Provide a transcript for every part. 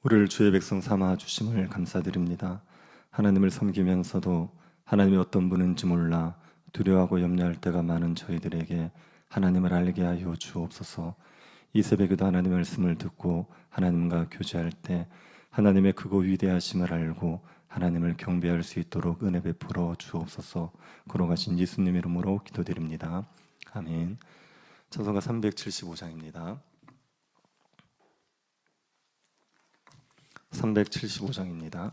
우리를 주의 백성 삼아 주심을 감사드립니다. 하나님을 섬기면서도 하나님이 어떤 분인지 몰라 두려워하고 염려할 때가 많은 저희들에게 하나님을 알게 하여 주옵소서. 이 새벽에도 하나님의 말씀을 듣고 하나님과 교제할 때 하나님의 크고 위대하심을 알고 하나님을 경배할 수 있도록 은혜 베풀어 주옵소서. 걸어가신 예수님 이름으로 기도드립니다. 아멘. 찬송가 375장입니다. 375장입니다.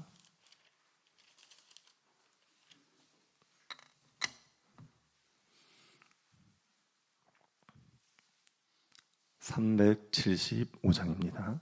(375장입니다)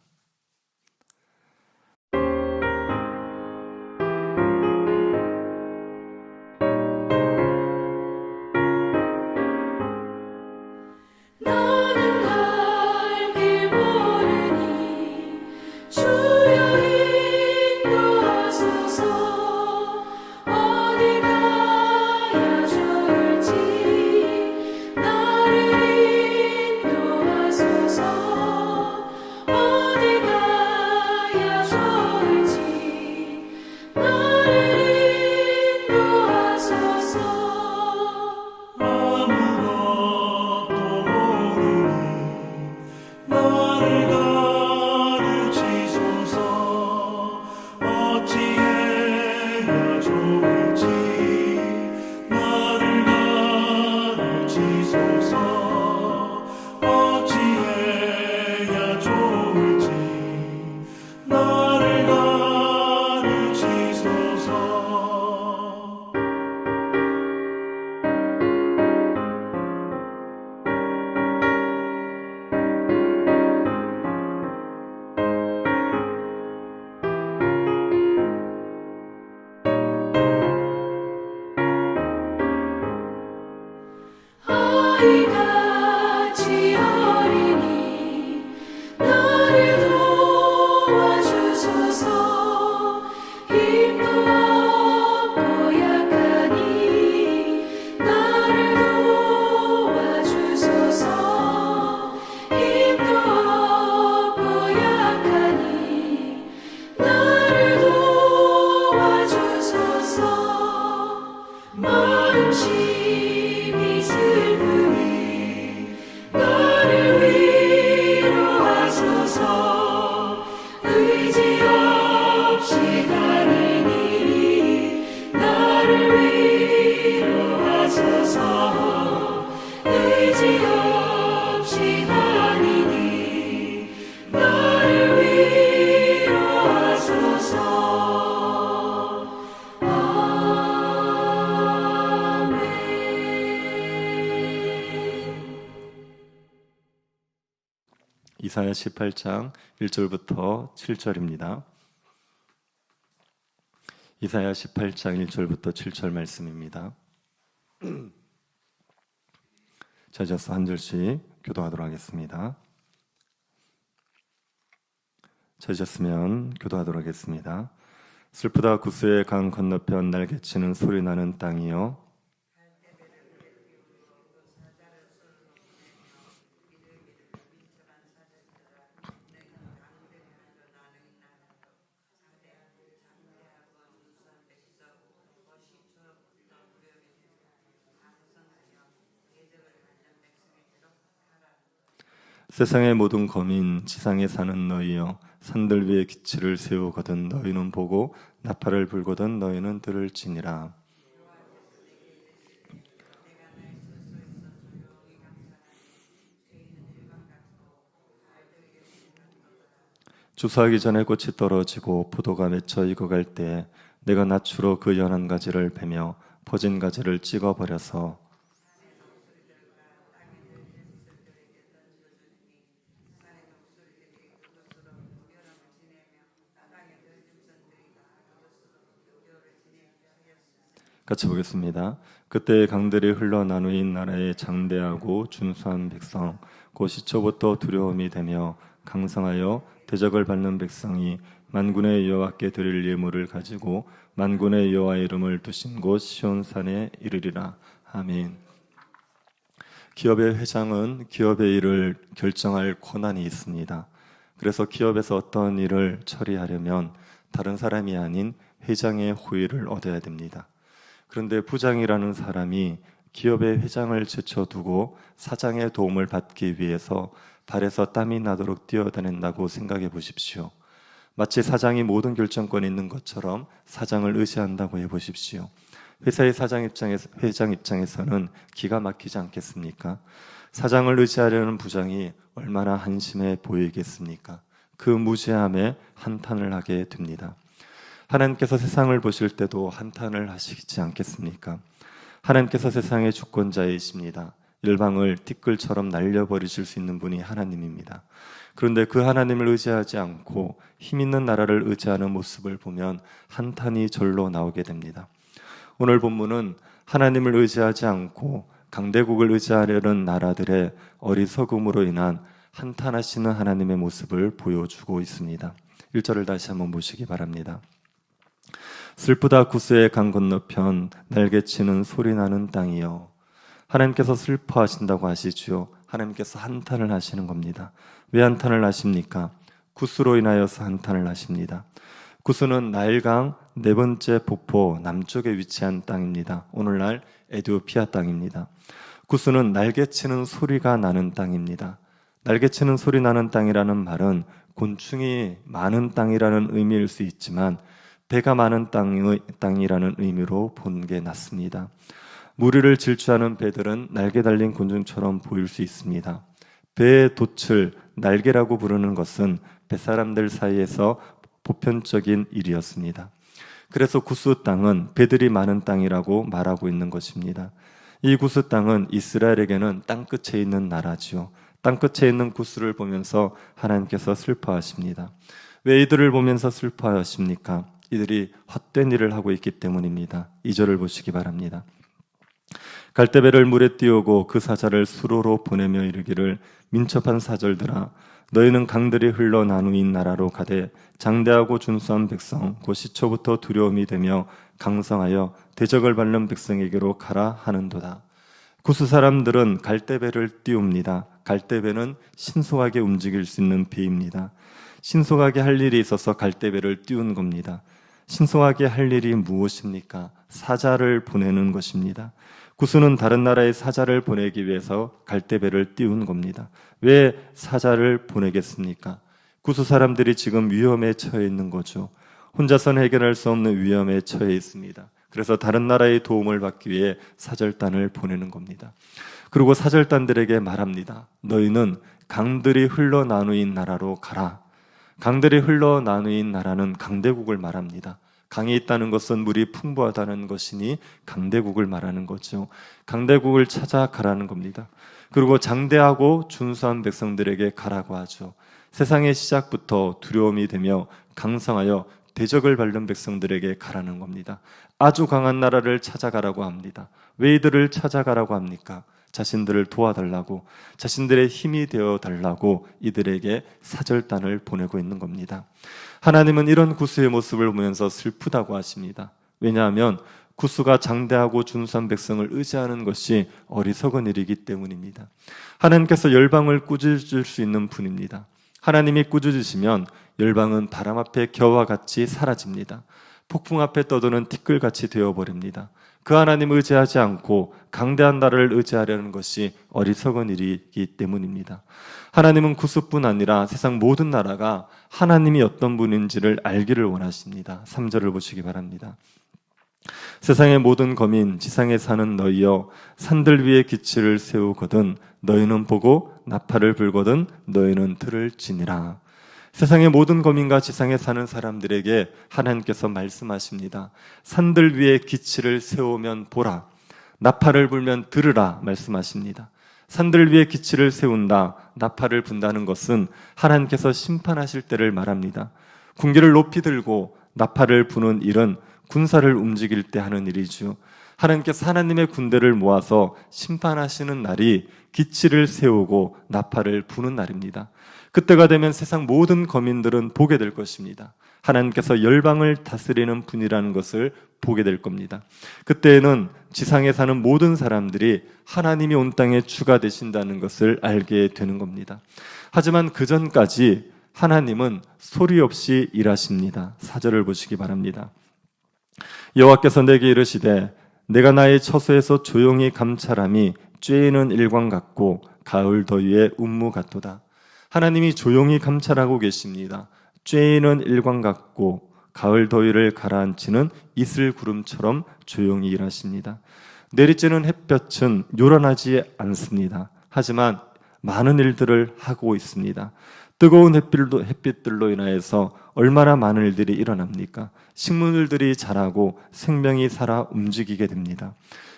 이사야 18장 1절부터 7절입니다. 이사야 18장 1절부터 7절 말씀입니다. 찾아서 한 절씩 교도하도록 하겠습니다. 찾으셨으면 교도하도록 하겠습니다. 슬프다 구스의 강 건너편 날개치는 소리 나는 땅이여, 세상의 모든 거민 지상에 사는 너희여, 산들 위에 기치를 세우거든 너희는 보고 나팔을 불거든 너희는 들을지니라. 주사하기 전에 꽃이 떨어지고 포도가 맺혀 익어갈 때 내가 낫추로 그 연한 가지를 베며 퍼진 가지를 찍어버려서 같이 보겠습니다. 그때 강들이 흘러 나누인 나라의 장대하고 준수한 백성, 곧 시초부터 두려움이 되며 강성하여 대적을 받는 백성이 만군의 여호와께 드릴 예물을 가지고 만군의 여호와의 이름을 두신 곳 시온산에 이르리라. 아멘. 기업의 회장은 기업의 일을 결정할 권한이 있습니다. 그래서 기업에서 어떤 일을 처리하려면 다른 사람이 아닌 회장의 호의를 얻어야 됩니다. 그런데 부장이라는 사람이 기업의 회장을 제쳐두고 사장의 도움을 받기 위해서 발에서 땀이 나도록 뛰어다닌다고 생각해 보십시오. 마치 사장이 모든 결정권이 있는 것처럼 사장을 의지한다고 해보십시오. 회사의 회장 입장에서는 기가 막히지 않겠습니까? 사장을 의지하려는 부장이 얼마나 한심해 보이겠습니까? 그 무지함에 한탄을 하게 됩니다. 하나님께서 세상을 보실 때도 한탄을 하시지 않겠습니까? 하나님께서 세상의 주권자이십니다. 열방을 티끌처럼 날려버리실 수 있는 분이 하나님입니다. 그런데 그 하나님을 의지하지 않고 힘 있는 나라를 의지하는 모습을 보면 한탄이 절로 나오게 됩니다. 오늘 본문은 하나님을 의지하지 않고 강대국을 의지하려는 나라들의 어리석음으로 인한 한탄하시는 하나님의 모습을 보여주고 있습니다. 1절을 다시 한번 보시기 바랍니다. 슬프다 구스의 강 건너편 날개치는 소리나는 땅이여. 하나님께서 슬퍼하신다고 하시지요. 하나님께서 한탄을 하시는 겁니다. 왜 한탄을 하십니까? 구스로 인하여서 한탄을 하십니다. 구스는 나일강 네 번째 폭포 남쪽에 위치한 땅입니다. 오늘날 에티오피아 땅입니다. 구스는 날개치는 소리가 나는 땅입니다. 날개치는 소리 나는 땅이라는 말은 곤충이 많은 땅이라는 의미일 수 있지만 배가 많은 땅이라는 의미로 본 게 낫습니다. 무리를 질주하는 배들은 날개 달린 곤충처럼 보일 수 있습니다. 배의 돛을 날개라고 부르는 것은 뱃사람들 사이에서 보편적인 일이었습니다. 그래서 구스 땅은 배들이 많은 땅이라고 말하고 있는 것입니다. 이 구스 땅은 이스라엘에게는 땅끝에 있는 나라지요. 땅끝에 있는 구스를 보면서 하나님께서 슬퍼하십니다. 왜 이들을 보면서 슬퍼하십니까? 이들이 헛된 일을 하고 있기 때문입니다. 2절을 보시기 바랍니다. 갈대배를 물에 띄우고 그 사자를 수로로 보내며 이르기를 민첩한 사절들아 너희는 강들이 흘러 나누인 나라로 가되 장대하고 준수한 백성 곧 시초부터 두려움이 되며 강성하여 대적을 밟는 백성에게로 가라 하는도다. 구스 사람들은 갈대배를 띄웁니다. 갈대배는 신속하게 움직일 수 있는 배입니다. 신속하게 할 일이 있어서 갈대배를 띄운 겁니다. 신속하게 할 일이 무엇입니까? 사자를 보내는 것입니다. 구스는 다른 나라에 사자를 보내기 위해서 갈대배를 띄운 겁니다. 왜 사자를 보내겠습니까? 구스 사람들이 지금 위험에 처해 있는 거죠. 혼자서는 해결할 수 없는 위험에 처해 있습니다. 그래서 다른 나라의 도움을 받기 위해 사절단을 보내는 겁니다. 그리고 사절단들에게 말합니다. 너희는 강들이 흘러 나누인 나라로 가라. 강들이 흘러 나누인 나라는 강대국을 말합니다. 강이 있다는 것은 물이 풍부하다는 것이니 강대국을 말하는 거죠. 강대국을 찾아가라는 겁니다. 그리고 장대하고 준수한 백성들에게 가라고 하죠. 세상의 시작부터 두려움이 되며 강성하여 대적을 밟는 백성들에게 가라는 겁니다. 아주 강한 나라를 찾아가라고 합니다. 왜 이들을 찾아가라고 합니까? 자신들을 도와달라고, 자신들의 힘이 되어달라고 이들에게 사절단을 보내고 있는 겁니다. 하나님은 이런 구스의 모습을 보면서 슬프다고 하십니다. 왜냐하면 구스가 장대하고 준수한 백성을 의지하는 것이 어리석은 일이기 때문입니다. 하나님께서 열방을 꾸짖을 수 있는 분입니다. 하나님이 꾸짖으시면 열방은 바람 앞에 겨와 같이 사라집니다. 폭풍 앞에 떠도는 티끌같이 되어버립니다. 그 하나님 의지하지 않고 강대한 나라를 의지하려는 것이 어리석은 일이기 때문입니다. 하나님은 구스뿐 아니라 세상 모든 나라가 하나님이 어떤 분인지를 알기를 원하십니다. 3절을 보시기 바랍니다. 세상의 모든 거민 지상에 사는 너희여 산들 위에 기치를 세우거든 너희는 보고 나팔을 불거든 너희는 들을 지니라. 세상의 모든 거민과 지상에 사는 사람들에게 하나님께서 말씀하십니다. 산들 위에 기치를 세우면 보라, 나팔을 불면 들으라 말씀하십니다. 산들 위에 기치를 세운다, 나팔을 분다는 것은 하나님께서 심판하실 때를 말합니다. 군기를 높이 들고 나팔을 부는 일은 군사를 움직일 때 하는 일이죠. 하나님께서 하나님의 군대를 모아서 심판하시는 날이 기치를 세우고 나팔을 부는 날입니다. 그때가 되면 세상 모든 거민들은 보게 될 것입니다. 하나님께서 열방을 다스리는 분이라는 것을 보게 될 겁니다. 그때에는 지상에 사는 모든 사람들이 하나님이 온 땅에 주가 되신다는 것을 알게 되는 겁니다. 하지만 그 전까지 하나님은 소리 없이 일하십니다. 4절을 보시기 바랍니다. 여호와께서 내게 이르시되 내가 나의 처소에서 조용히 감찰함이 쬐이는 일광 같고 가을 더위의 운무 같도다. 하나님이 조용히 감찰하고 계십니다. 쬐이는 일광 같고 가을 더위를 가라앉히는 이슬 구름처럼 조용히 일하십니다. 내리쬐는 햇볕은 요란하지 않습니다. 하지만 많은 일들을 하고 있습니다. 뜨거운 햇빛들로 인하여서 얼마나 많은 일들이 일어납니까? 식물들이 자라고 생명이 살아 움직이게 됩니다.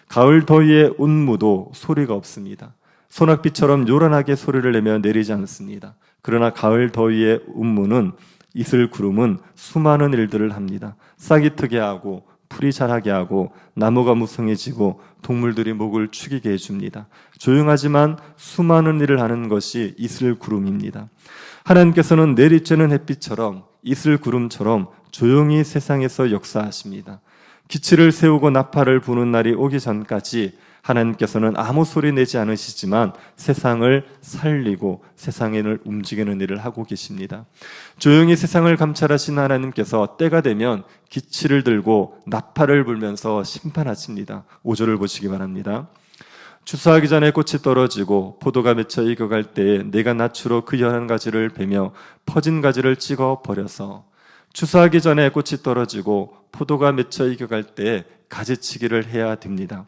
가을 더위의 운무도 소리가 없습니다. 소낙비처럼 요란하게 소리를 내며 내리지 않습니다. 그러나 가을 더위의 운무는 이슬 구름은 수많은 일들을 합니다. 싹이 트게 하고 풀이 자라게 하고 나무가 무성해지고 동물들이 목을 축이게 해줍니다. 조용하지만 수많은 일을 하는 것이 이슬 구름입니다. 하나님께서는 내리쬐는 햇빛처럼 이슬 구름처럼 조용히 세상에서 역사하십니다. 기치를 세우고 나팔을 부는 날이 오기 전까지 하나님께서는 아무 소리 내지 않으시지만 세상을 살리고 세상을 움직이는 일을 하고 계십니다. 조용히 세상을 감찰하신 하나님께서 때가 되면 기치를 들고 나팔을 불면서 심판하십니다. 5절을 보시기 바랍니다. 추수하기 전에 꽃이 떨어지고 포도가 맺혀 익어갈 때에 내가 낯으로 그 연한 가지를 베며 퍼진 가지를 찍어 버려서 추수하기 전에 꽃이 떨어지고 포도가 맺혀 익어갈 때에 가지치기를 해야 됩니다.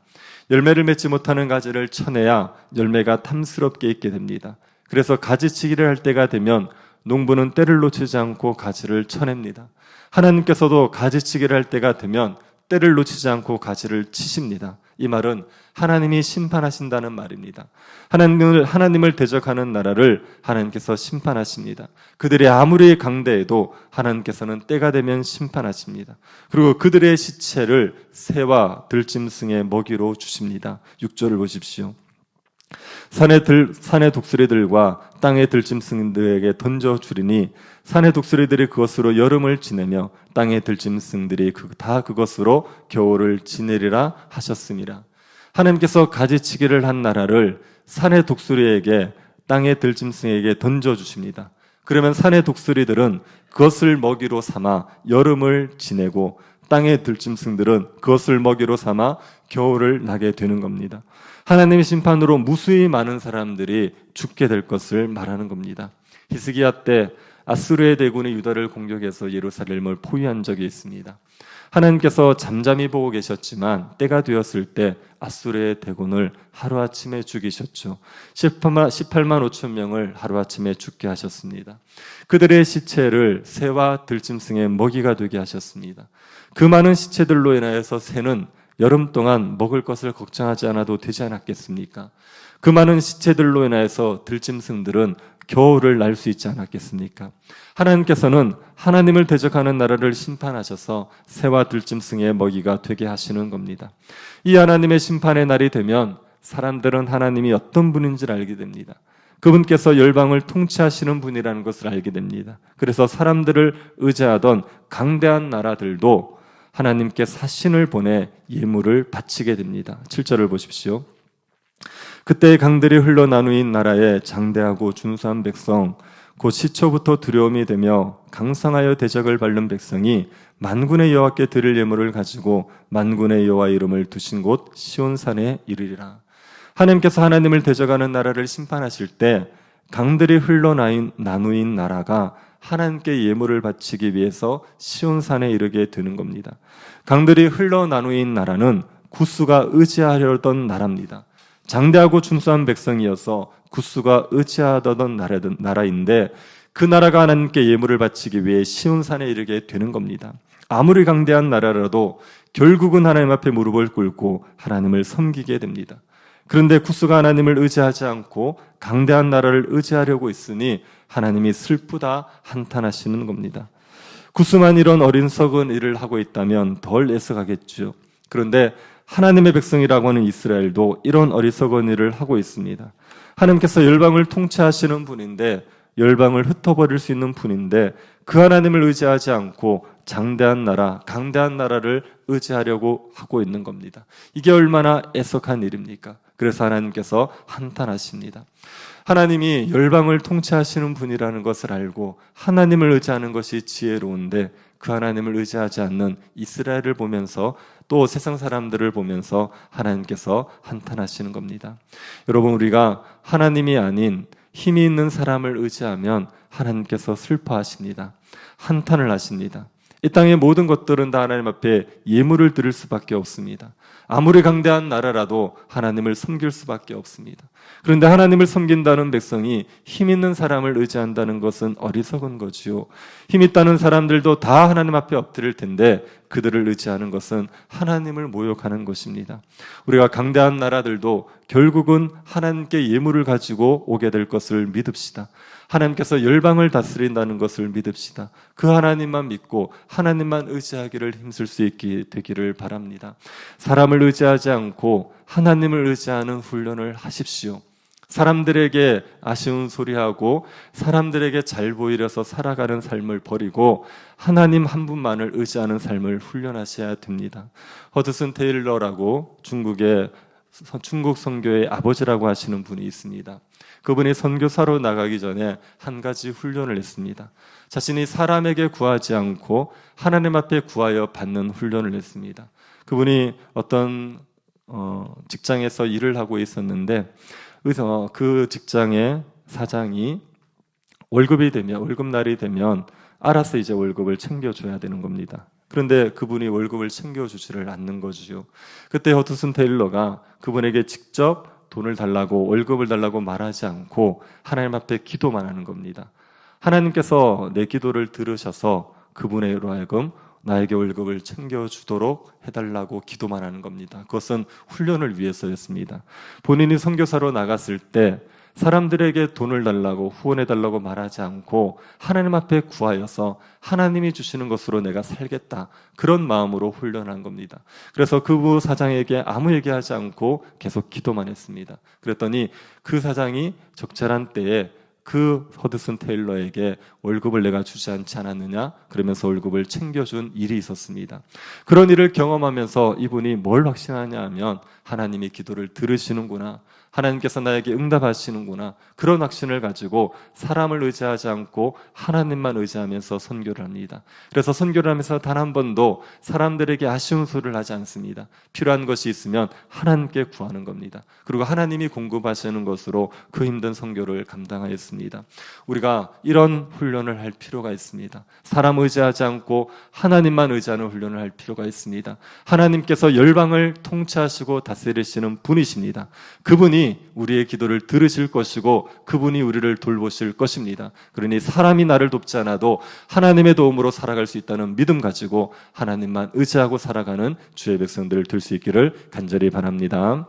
열매를 맺지 못하는 가지를 쳐내야 열매가 탐스럽게 익게 됩니다. 그래서 가지치기를 할 때가 되면 농부는 때를 놓치지 않고 가지를 쳐냅니다. 하나님께서도 가지치기를 할 때가 되면 때를 놓치지 않고 가지를 치십니다. 이 말은 하나님이 심판하신다는 말입니다. 하나님을 대적하는 나라를 하나님께서 심판하십니다. 그들이 아무리 강대해도 하나님께서는 때가 되면 심판하십니다. 그리고 그들의 시체를 새와 들짐승의 먹이로 주십니다. 6절을 보십시오. 산의 독수리들과 땅의 들짐승들에게 던져주리니 산의 독수리들이 그것으로 여름을 지내며 땅의 들짐승들이 다 그것으로 겨울을 지내리라 하셨습니다. 하나님께서 가지치기를 한 나라를 산의 독수리에게 땅의 들짐승에게 던져주십니다. 그러면 산의 독수리들은 그것을 먹이로 삼아 여름을 지내고 땅의 들짐승들은 그것을 먹이로 삼아 겨울을 나게 되는 겁니다. 하나님의 심판으로 무수히 많은 사람들이 죽게 될 것을 말하는 겁니다. 히스기야 때 아수르의 대군이 유다를 공격해서 예루살렘을 포위한 적이 있습니다. 하나님께서 잠잠히 보고 계셨지만 때가 되었을 때 아수르의 대군을 하루아침에 죽이셨죠. 18만 5천 명을 하루아침에 죽게 하셨습니다. 그들의 시체를 새와 들짐승의 먹이가 되게 하셨습니다. 그 많은 시체들로 인하여서 새는 여름 동안 먹을 것을 걱정하지 않아도 되지 않았겠습니까? 그 많은 시체들로 인하여서 들짐승들은 겨울을 날 수 있지 않았겠습니까? 하나님께서는 하나님을 대적하는 나라를 심판하셔서 새와 들짐승의 먹이가 되게 하시는 겁니다. 이 하나님의 심판의 날이 되면 사람들은 하나님이 어떤 분인지를 알게 됩니다. 그분께서 열방을 통치하시는 분이라는 것을 알게 됩니다. 그래서 사람들을 의지하던 강대한 나라들도 하나님께 사신을 보내 예물을 바치게 됩니다. 7절을 보십시오. 그때 강들이 흘러 나누인 나라에 장대하고 준수한 백성, 곧 시초부터 두려움이 되며 강성하여 대적을 밟는 백성이 만군의 여호와께 드릴 예물을 가지고 만군의 여호와 이름을 두신 곳 시온산에 이르리라. 하나님께서 하나님을 대적하는 나라를 심판하실 때 강들이 흘러 나누인 나라가 하나님께 예물을 바치기 위해서 시온산에 이르게 되는 겁니다. 강들이 흘러 나누인 나라는 구스가 의지하려던 나라입니다. 장대하고 준수한 백성이어서 구스가 의지하던 나라인데 그 나라가 하나님께 예물을 바치기 위해 시온산에 이르게 되는 겁니다. 아무리 강대한 나라라도 결국은 하나님 앞에 무릎을 꿇고 하나님을 섬기게 됩니다. 그런데 구스가 하나님을 의지하지 않고 강대한 나라를 의지하려고 있으니 하나님이 슬프다 한탄하시는 겁니다. 구스만 이런 어리석은 일을 하고 있다면 덜 애써가겠죠. 그런데 하나님의 백성이라고 하는 이스라엘도 이런 어리석은 일을 하고 있습니다. 하나님께서 열방을 통치하시는 분인데, 열방을 흩어버릴 수 있는 분인데 그 하나님을 의지하지 않고 장대한 나라, 강대한 나라를 의지하려고 하고 있는 겁니다. 이게 얼마나 애석한 일입니까? 그래서 하나님께서 한탄하십니다. 하나님이 열방을 통치하시는 분이라는 것을 알고 하나님을 의지하는 것이 지혜로운데 그 하나님을 의지하지 않는 이스라엘을 보면서 또 세상 사람들을 보면서 하나님께서 한탄하시는 겁니다. 여러분, 우리가 하나님이 아닌 힘이 있는 사람을 의지하면 하나님께서 슬퍼하십니다. 한탄을 하십니다. 이 땅의 모든 것들은 다 하나님 앞에 예물을 드릴 수밖에 없습니다. 아무리 강대한 나라라도 하나님을 섬길 수밖에 없습니다. 그런데 하나님을 섬긴다는 백성이 힘 있는 사람을 의지한다는 것은 어리석은 거지요. 힘 있다는 사람들도 다 하나님 앞에 엎드릴 텐데 그들을 의지하는 것은 하나님을 모욕하는 것입니다. 우리가 강대한 나라들도 결국은 하나님께 예물을 가지고 오게 될 것을 믿읍시다. 하나님께서 열방을 다스린다는 것을 믿읍시다. 그 하나님만 믿고 하나님만 의지하기를 힘쓸 수 있게 되기를 바랍니다. 사람을 의지하지 않고 하나님을 의지하는 훈련을 하십시오. 사람들에게 아쉬운 소리하고 사람들에게 잘 보이려서 살아가는 삶을 버리고 하나님 한 분만을 의지하는 삶을 훈련하셔야 됩니다. 허드슨 테일러라고 중국 선교의 아버지라고 하시는 분이 있습니다. 그분이 선교사로 나가기 전에 한 가지 훈련을 했습니다. 자신이 사람에게 구하지 않고 하나님 앞에 구하여 받는 훈련을 했습니다. 그분이 어떤 직장에서 일을 하고 있었는데 그 직장의 사장이 월급날이 되면 알아서 이제 월급을 챙겨줘야 되는 겁니다. 그런데 그분이 월급을 챙겨주지를 않는 거지요. 그때 허드슨 테일러가 그분에게 직접 돈을 달라고 월급을 달라고 말하지 않고 하나님 앞에 기도만 하는 겁니다. 하나님께서 내 기도를 들으셔서 그분으로 하여금 나에게 월급을 챙겨주도록 해달라고 기도만 하는 겁니다. 그것은 훈련을 위해서였습니다. 본인이 선교사로 나갔을 때 사람들에게 돈을 달라고 후원해달라고 말하지 않고 하나님 앞에 구하여서 하나님이 주시는 것으로 내가 살겠다, 그런 마음으로 훈련한 겁니다. 그래서 그 사장에게 아무 얘기하지 않고 계속 기도만 했습니다. 그랬더니 그 사장이 적절한 때에 그 허드슨 테일러에게 월급을 내가 주지 않지 않았느냐, 그러면서 월급을 챙겨준 일이 있었습니다. 그런 일을 경험하면서 이분이 뭘 확신하냐 하면 하나님이 기도를 들으시는구나, 하나님께서 나에게 응답하시는구나, 그런 확신을 가지고 사람을 의지하지 않고 하나님만 의지하면서 선교를 합니다. 그래서 선교를 하면서 단 한 번도 사람들에게 아쉬운 소리를 하지 않습니다. 필요한 것이 있으면 하나님께 구하는 겁니다. 그리고 하나님이 공급하시는 것으로 그 힘든 선교를 감당하였습니다. 우리가 이런 훈련을 할 필요가 있습니다. 사람 의지하지 않고 하나님만 의지하는 훈련을 할 필요가 있습니다. 하나님께서 열방을 통치하시고 다스리시는 분이십니다. 그분이 우리의 기도를 들으실 것이고 그분이 우리를 돌보실 것입니다. 그러니 사람이 나를 돕지 않아도 하나님의 도움으로 살아갈 수 있다는 믿음 가지고 하나님만 의지하고 살아가는 주의 백성들 될 수 있기를 간절히 바랍니다.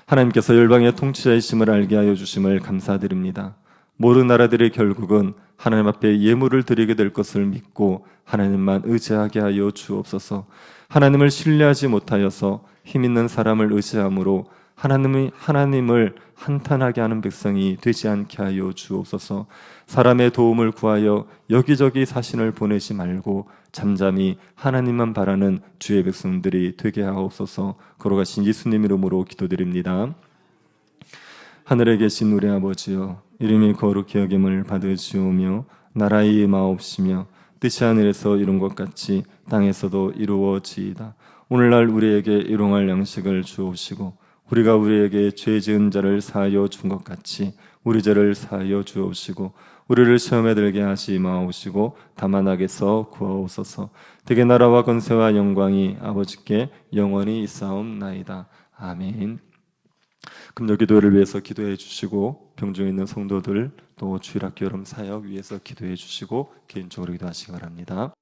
하나님께서 열방의 통치자이심을 알게 하여 주심을 감사드립니다. 모든 나라들이 결국은 하나님 앞에 예물을 드리게 될 것을 믿고 하나님만 의지하게 하여 주옵소서. 하나님을 신뢰하지 못하여서 힘 있는 사람을 의지함으로 하나님을 한탄하게 하는 백성이 되지 않게 하여 주옵소서. 사람의 도움을 구하여 여기저기 사신을 보내지 말고 잠잠히 하나님만 바라는 주의 백성들이 되게 하옵소서. 걸어가신 예수님 이름으로 기도드립니다. 하늘에 계신 우리 아버지여, 이름이 거룩히 여김을 받으시오며 나라의 임하옵시며 뜻이 하늘에서 이룬 것 같이 땅에서도 이루어지이다. 오늘날 우리에게 일용할 양식을 주옵시고 우리가 우리에게 죄 지은 자를 사하여 준 것 같이 우리 죄를 사하여 주옵시고 우리를 시험에 들게 하시 마옵시고 다만 악에서 구하옵소서. 대개 나라와 권세와 영광이 아버지께 영원히 있사옵나이다. 아멘. 금요 기도를 위해서 기도해 주시고 병중에 있는 성도들 또 주일학교 여름 사역 위해서 기도해 주시고 개인적으로 기도하시기 바랍니다.